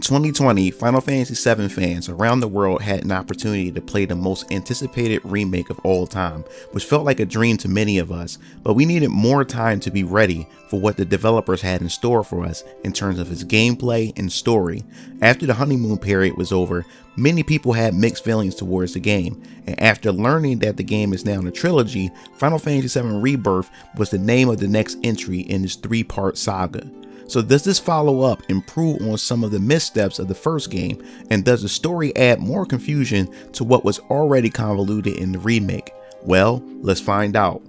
2020, Final Fantasy VII fans around the world had an opportunity to play the most anticipated remake of all time, which felt like a dream to many of us, but we needed more time to be ready for what the developers had in store for us in terms of its gameplay and story. After the honeymoon period was over, many people had mixed feelings towards the game, and after learning that the game is now in a trilogy, Final Fantasy VII Rebirth was the name of the next entry in this three-part saga. So does this follow-up improve on some of the missteps of the first game, and does the story add more confusion to what was already convoluted in the remake? Well, let's find out.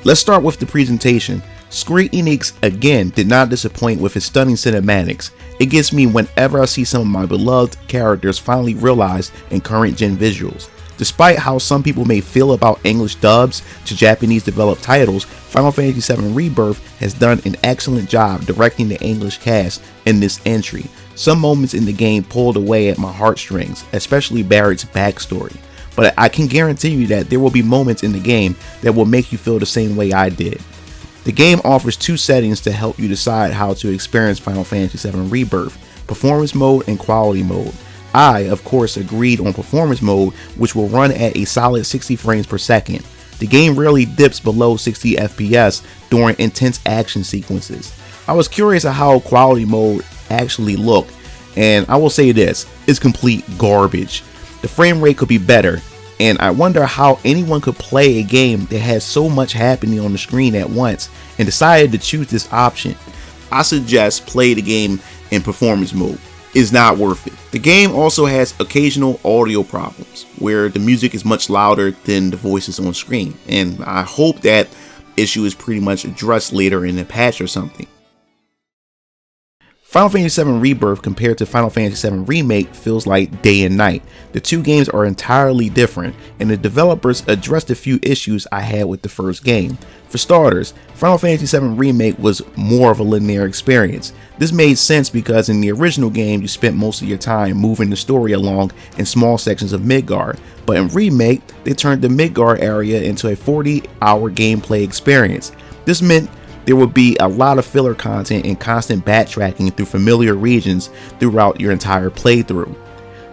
Let's start with the presentation. Square Enix again did not disappoint with its stunning cinematics. It gets me whenever I see some of my beloved characters finally realized in current gen visuals. Despite how some people may feel about English dubs to Japanese developed titles, Final Fantasy VII Rebirth has done an excellent job directing the English cast in this entry. Some moments in the game pulled away at my heartstrings, especially Barrett's backstory. But I can guarantee you that there will be moments in the game that will make you feel the same way I did. The game offers two settings to help you decide how to experience Final Fantasy VII Rebirth: performance mode and quality mode. I, of course, agreed on performance mode, which will run at a solid 60 frames per second. The game rarely dips below 60 FPS during intense action sequences. I was curious at how quality mode actually looked, and I will say this, it's complete garbage. The frame rate could be better, and I wonder how anyone could play a game that has so much happening on the screen at once and decided to choose this option. I suggest play the game in performance mode. Is not worth it. The game also has occasional audio problems where the music is much louder than the voices on screen, and I hope that issue is pretty much addressed later in the patch or something. Final Fantasy VII Rebirth compared to Final Fantasy VII Remake feels like day and night. The two games are entirely different, and the developers addressed a few issues I had with the first game. For starters, Final Fantasy VII Remake was more of a linear experience. This made sense because in the original game you spent most of your time moving the story along in small sections of Midgard, but in Remake they turned the Midgard area into a 40-hour gameplay experience. This meant there would be a lot of filler content and constant backtracking through familiar regions throughout your entire playthrough.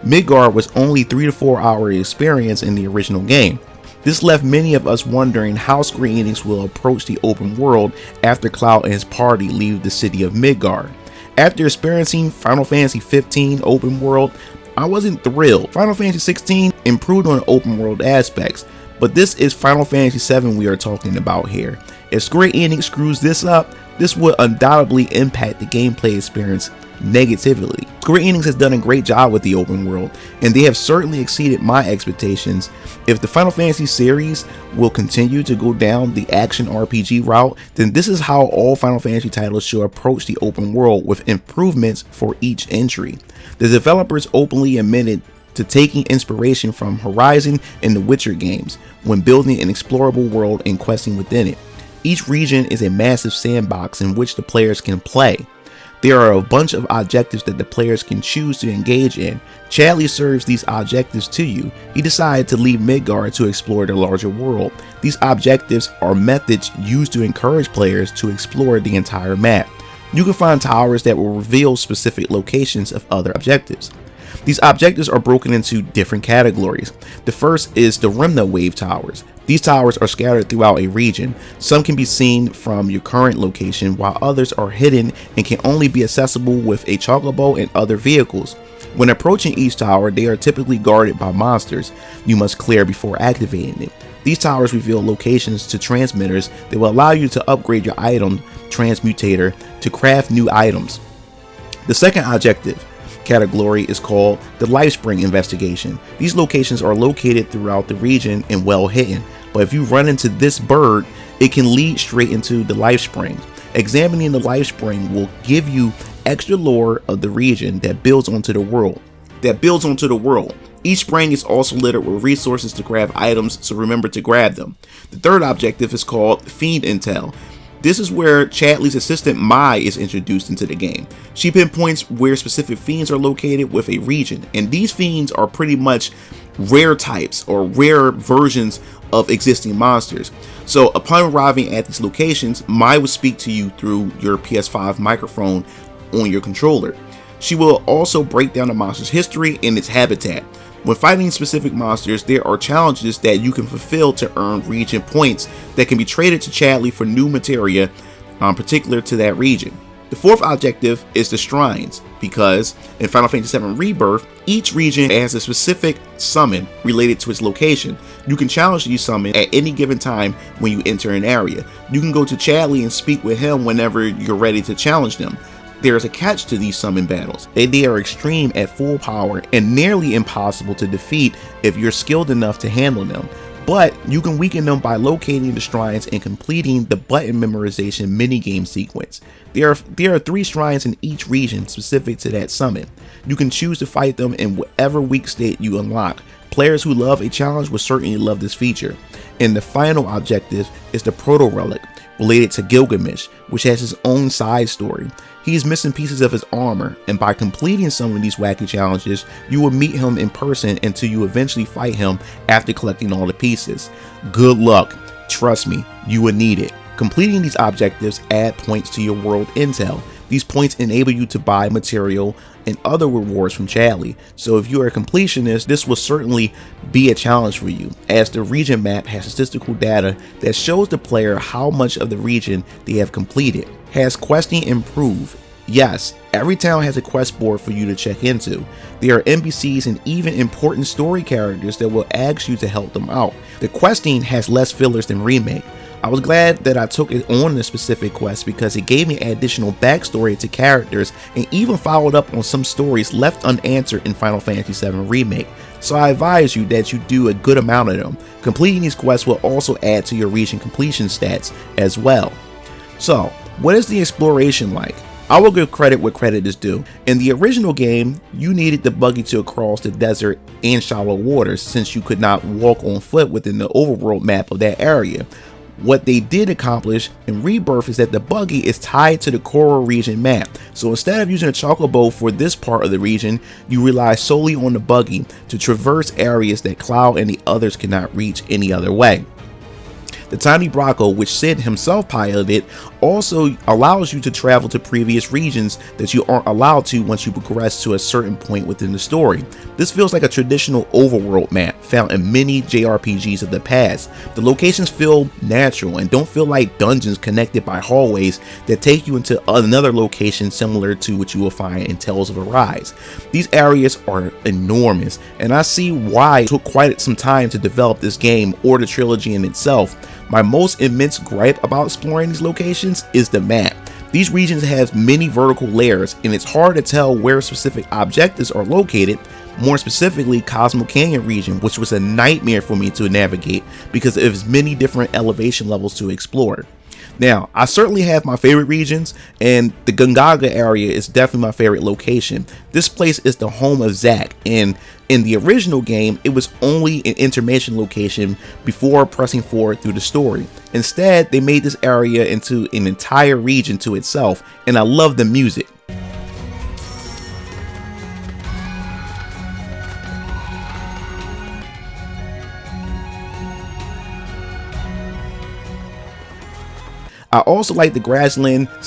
Midgard was only 3 to 4 hour experience in the original game. This left many of us wondering how Square Enix will approach the open world after Cloud and his party leave the city of Midgard. After experiencing Final Fantasy 15 open world, I wasn't thrilled. Final Fantasy 16 improved on the open world aspects, but this is Final Fantasy VII we are talking about here. If Square Enix screws this up, this would undoubtedly impact the gameplay experience negatively. Square Enix has done a great job with the open world, and they have certainly exceeded my expectations. If the Final Fantasy series will continue to go down the action RPG route, then this is how all Final Fantasy titles should approach the open world, with improvements for each entry. The developers openly admitted to taking inspiration from Horizon and the Witcher games when building an explorable world and questing within it. Each region is a massive sandbox in which the players can play. There are a bunch of objectives that the players can choose to engage in. Chadley serves these objectives to you. He decided to leave Midgard to explore the larger world. These objectives are methods used to encourage players to explore the entire map. You can find towers that will reveal specific locations of other objectives. These objectives are broken into different categories. The first is the Remnant Wave Towers. These towers are scattered throughout a region. Some can be seen from your current location, while others are hidden and can only be accessible with a chocobo and other vehicles. When approaching each tower, they are typically guarded by monsters you must clear before activating it. These towers reveal locations to transmitters that will allow you to upgrade your item transmutator to craft new items. The second objective category is called the Lifespring Investigation. These locations are located throughout the region and well hidden, but if you run into this bird, it can lead straight into the Lifespring. Examining the Lifespring will give you extra lore of the region that builds onto the world. Each spring is also littered with resources to grab items, so remember to grab them. The third objective is called Fiend Intel. This is where Chadley's assistant Mai is introduced into the game. She pinpoints where specific fiends are located with a region, and these fiends are pretty much rare types or rare versions of existing monsters. So upon arriving at these locations, Mai will speak to you through your PS5 microphone on your controller. She will also break down the monster's history and its habitat. When fighting specific monsters, there are challenges that you can fulfill to earn region points that can be traded to Chadley for new materia particular to that region. The fourth objective is the shrines, because in Final Fantasy VII Rebirth, each region has a specific summon related to its location. You can challenge these summons at any given time when you enter an area. You can go to Chadley and speak with him whenever you're ready to challenge them. There is a catch to these summon battles. They are extreme at full power and nearly impossible to defeat if you're skilled enough to handle them. But you can weaken them by locating the shrines and completing the button memorization minigame sequence. There are 3 shrines in each region specific to that summon. You can choose to fight them in whatever weak state you unlock. Players who love a challenge will certainly love this feature. And the final objective is the Proto Relic, related to Gilgamesh, which has his own side story. He's missing pieces of his armor, and by completing some of these wacky challenges, you will meet him in person until you eventually fight him after collecting all the pieces. Good luck. Trust me, you will need it. Completing these objectives add points to your world intel. These points enable you to buy material and other rewards from Chadley, so if you are a completionist, this will certainly be a challenge for you, as the region map has statistical data that shows the player how much of the region they have completed. Has questing improved? Yes, every town has a quest board for you to check into. There are NPCs and even important story characters that will ask you to help them out. The questing has less fillers than Remake. I was glad that I took it on this specific quest because it gave me additional backstory to characters and even followed up on some stories left unanswered in Final Fantasy VII Remake, so I advise you that you do a good amount of them. Completing these quests will also add to your region completion stats as well. So, what is the exploration like? I will give credit where credit is due. In the original game, you needed the buggy to cross the desert and shallow waters since you could not walk on foot within the overworld map of that area. What they did accomplish in Rebirth is that the buggy is tied to the Coral region map. So instead of using a chocobo for this part of the region, you rely solely on the buggy to traverse areas that Cloud and the others cannot reach any other way. The Tiny Bronco, which Sid himself piloted, also allows you to travel to previous regions that you aren't allowed to once you progress to a certain point within the story. This feels like a traditional overworld map found in many JRPGs of the past. The locations feel natural and don't feel like dungeons connected by hallways that take you into another location similar to what you will find in Tales of Arise. These areas are enormous, and I see why it took quite some time to develop this game or the trilogy in itself. My most immense gripe about exploring these locations is the map. These regions have many vertical layers, and it's hard to tell where specific objectives are located, more specifically Cosmo Canyon region, which was a nightmare for me to navigate because of its many different elevation levels to explore. Now, I certainly have my favorite regions, and the Gungaga area is definitely my favorite location. This place is the home of Zack, and in the original game, it was only an intermission location before pressing forward through the story. Instead, they made this area into an entire region to itself, and I love the music. I also like the grassland /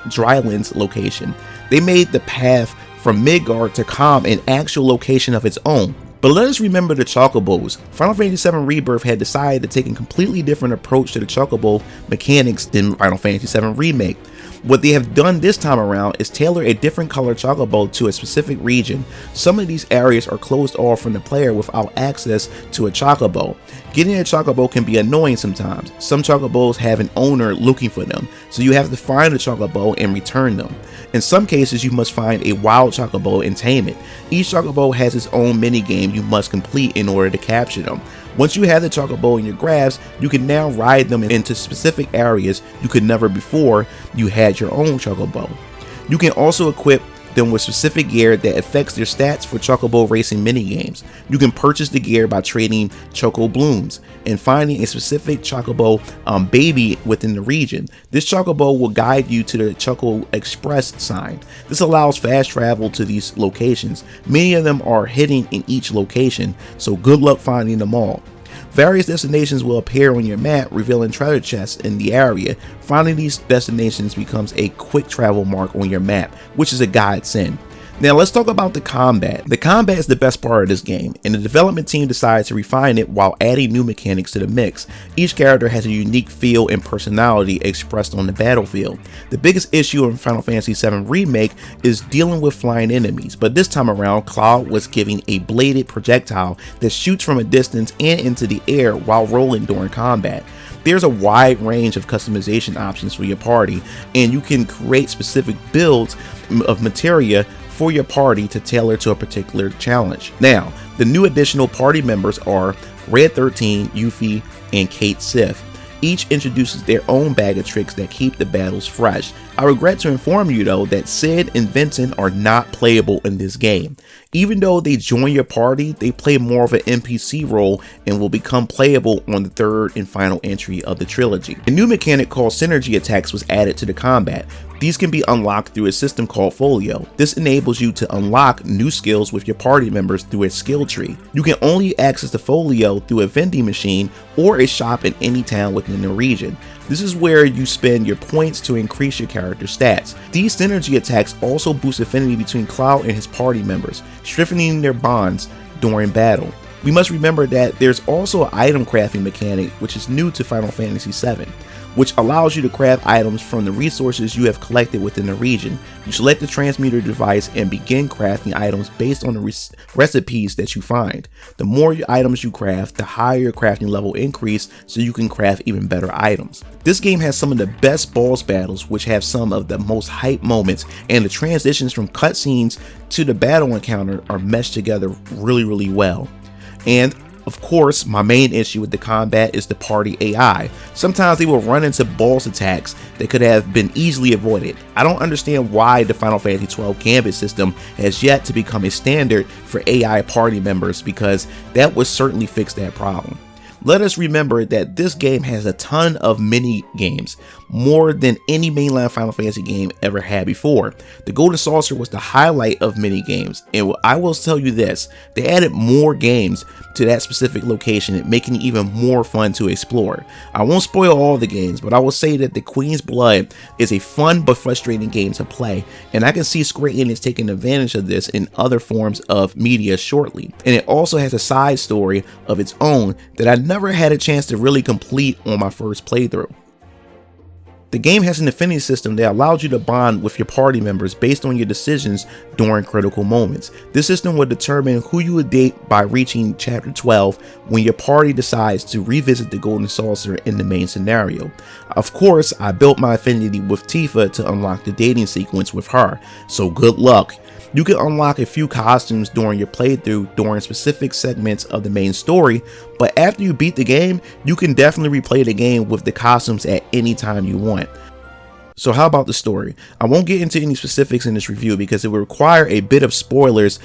drylands location. They made the path from Midgard to Kalm an actual location of its own. But let us remember the Chocobos. Final Fantasy VII Rebirth had decided to take a completely different approach to the Chocobo mechanics than Final Fantasy VII Remake. What they have done this time around is tailor a different color chocobo to a specific region. Some of these areas are closed off from the player without access to a chocobo. Getting a chocobo can be annoying sometimes. Some chocobos have an owner looking for them, so you have to find a chocobo and return them. In some cases, you must find a wild chocobo and tame it. Each chocobo has its own minigame you must complete in order to capture them. Once you have the chocobo in your grasp, you can now ride them into specific areas you could never before you had your own chocobo. You can also equip them with specific gear that affects their stats for chocobo racing minigames. You can purchase the gear by trading choco blooms and finding a specific chocobo baby within the region. This chocobo will guide you to the Choco Express sign. This allows fast travel to these locations. Many of them are hidden in each location, so good luck finding them all. Various destinations will appear on your map, revealing treasure chests in the area. Finding these destinations becomes a quick travel mark on your map, which is a godsend. Now let's talk about the combat. The combat is the best part of this game, and the development team decided to refine it while adding new mechanics to the mix. Each character has a unique feel and personality expressed on the battlefield. The biggest issue in Final Fantasy VII Remake is dealing with flying enemies, but this time around Cloud was giving a bladed projectile that shoots from a distance and into the air while rolling during combat. There's a wide range of customization options for your party, and you can create specific builds of materia for your party to tailor to a particular challenge. Now, the new additional party members are Red 13, Yuffie, and Kate Sith. Each introduces their own bag of tricks that keep the battles fresh. I regret to inform you though that Sid and Vincent are not playable in this game. Even though they join your party, they play more of an NPC role and will become playable on the third and final entry of the trilogy. A new mechanic called synergy attacks was added to the combat. These can be unlocked through a system called Folio. This enables you to unlock new skills with your party members through a skill tree. You can only access the Folio through a vending machine or a shop in any town within the region. This is where you spend your points to increase your character stats. These synergy attacks also boost affinity between Cloud and his party members, strengthening their bonds during battle. We must remember that there's also an item crafting mechanic which is new to Final Fantasy VII, which allows you to craft items from the resources you have collected within the region. You select the transmuter device and begin crafting items based on the recipes that you find. The more items you craft, the higher your crafting level increase, so you can craft even better items. This game has some of the best boss battles, which have some of the most hype moments, and the transitions from cutscenes to the battle encounter are meshed together really well. And of course, my main issue with the combat is the party AI. Sometimes they will run into boss attacks that could have been easily avoided. I don't understand why the Final Fantasy XII Gambit system has yet to become a standard for AI party members, because that would certainly fix that problem. Let us remember that this game has a ton of mini games, more than any mainline Final Fantasy game ever had before. The Golden Saucer was the highlight of mini games, and I will tell you this, they added more games to that specific location, making it even more fun to explore. I won't spoil all the games, but I will say that the Queen's Blood is a fun but frustrating game to play, and I can see Square Enix taking advantage of this in other forms of media shortly. And it also has a side story of its own that I never had a chance to really complete on my first playthrough. The game has an affinity system that allows you to bond with your party members based on your decisions during critical moments. This system will determine who you would date by reaching chapter 12 when your party decides to revisit the Golden Saucer in the main scenario. Of course, I built my affinity with Tifa to unlock the dating sequence with her, so good luck. You can unlock a few costumes during your playthrough during specific segments of the main story, but after you beat the game, you can definitely replay the game with the costumes at any time you want. So how about the story? I won't get into any specifics in this review because it will require a bit of spoilers,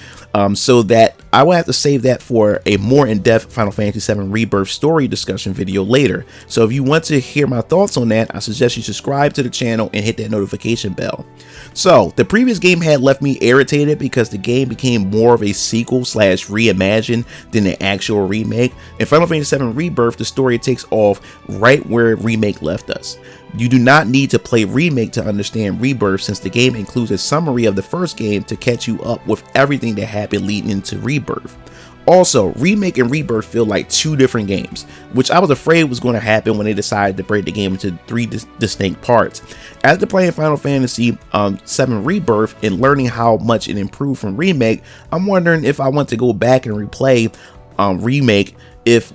so that I will have to save that for a more in-depth Final Fantasy VII Rebirth story discussion video later. So if you want to hear my thoughts on that, I suggest you subscribe to the channel and hit that notification bell. So the previous game had left me irritated because the game became more of a sequel slash reimagine than an actual remake. In Final Fantasy VII Rebirth, the story takes off right where Remake left us. You do not need to play Remake to understand Rebirth, since the game includes a summary of the first game to catch you up with everything that happened leading into Rebirth. Also, Remake and Rebirth feel like two different games, which I was afraid was going to happen when they decided to break the game into three distinct parts. After playing Final Fantasy VII Rebirth and learning how much it improved from Remake, I'm wondering if I want to go back and replay Remake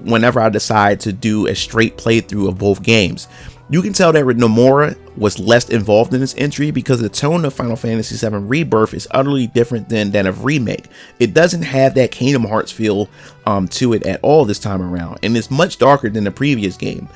whenever I decide to do a straight playthrough of both games. You can tell that Nomura was less involved in this entry because the tone of Final Fantasy VII Rebirth is utterly different than that of Remake. It doesn't have that Kingdom Hearts feel to it at all this time around, and it's much darker than the previous game.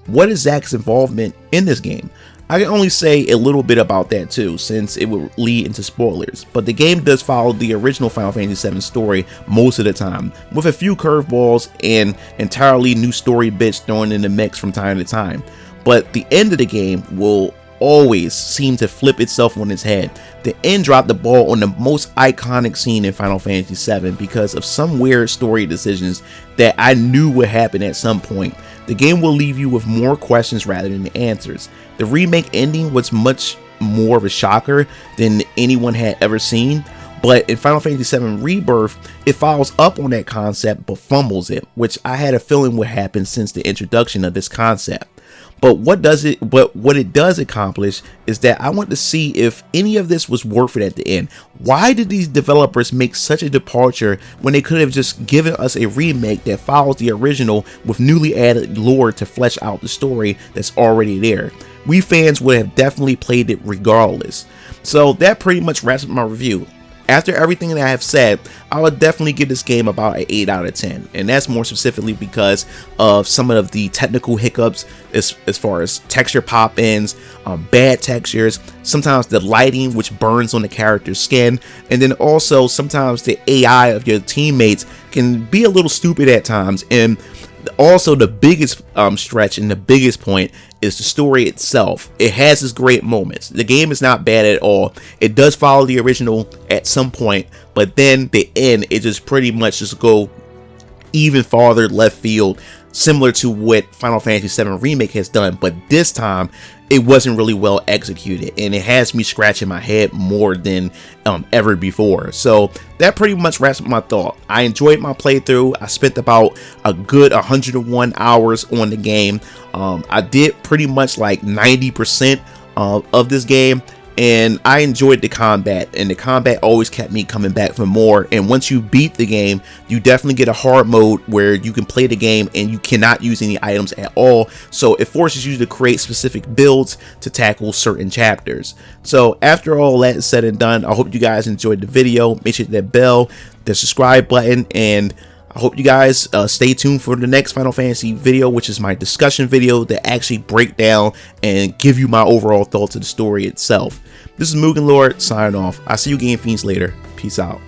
What is Zack's involvement in this game? I can only say a little bit about that too, since it would lead into spoilers, but the game does follow the original Final Fantasy VII story most of the time, with a few curveballs and entirely new story bits thrown in the mix from time to time. But the end of the game will always seemed to flip itself on its head. The end dropped the ball on the most iconic scene in Final Fantasy VII because of some weird story decisions that I knew would happen at some point. The game will leave you with more questions rather than answers. The remake ending was much more of a shocker than anyone had ever seen, but in Final Fantasy VII Rebirth, it follows up on that concept but fumbles it, which I had a feeling would happen since the introduction of this concept. But what it does accomplish is that I want to see if any of this was worth it at the end. Why did these developers make such a departure when they could have just given us a remake that follows the original with newly added lore to flesh out the story that's already there? We fans would have definitely played it regardless. So that pretty much wraps up my review. After everything that I have said, I would definitely give this game about an 8 out of 10, and that's more specifically because of some of the technical hiccups as far as texture pop-ins, bad textures, sometimes the lighting which burns on the character's skin, and then also sometimes the AI of your teammates can be a little stupid at times. And also the biggest stretch and the biggest point is the story itself. It has its great moments. The game is not bad at all. It does follow the original at some point, but then the end, it just pretty much just go even farther left field, similar to what Final Fantasy VII Remake has done, but this time it wasn't really well executed, and it has me scratching my head more than ever before. So that pretty much wraps up my thought. I enjoyed my playthrough. I spent about a good 101 hours on the game. I did pretty much like 90% of this game, and I enjoyed the combat, and the combat always kept me coming back for more. And once you beat the game, you definitely get a hard mode where you can play the game and you cannot use any items at all, so it forces you to create specific builds to tackle certain chapters. So after all that is said and done, I hope you guys enjoyed the video. Make sure to hit that bell, the subscribe button, and I hope you guys stay tuned for the next Final Fantasy video, which is my discussion video that actually break down and give you my overall thoughts of the story itself. This is MugenLord signing off. I'll see you Game Fiends later. Peace out.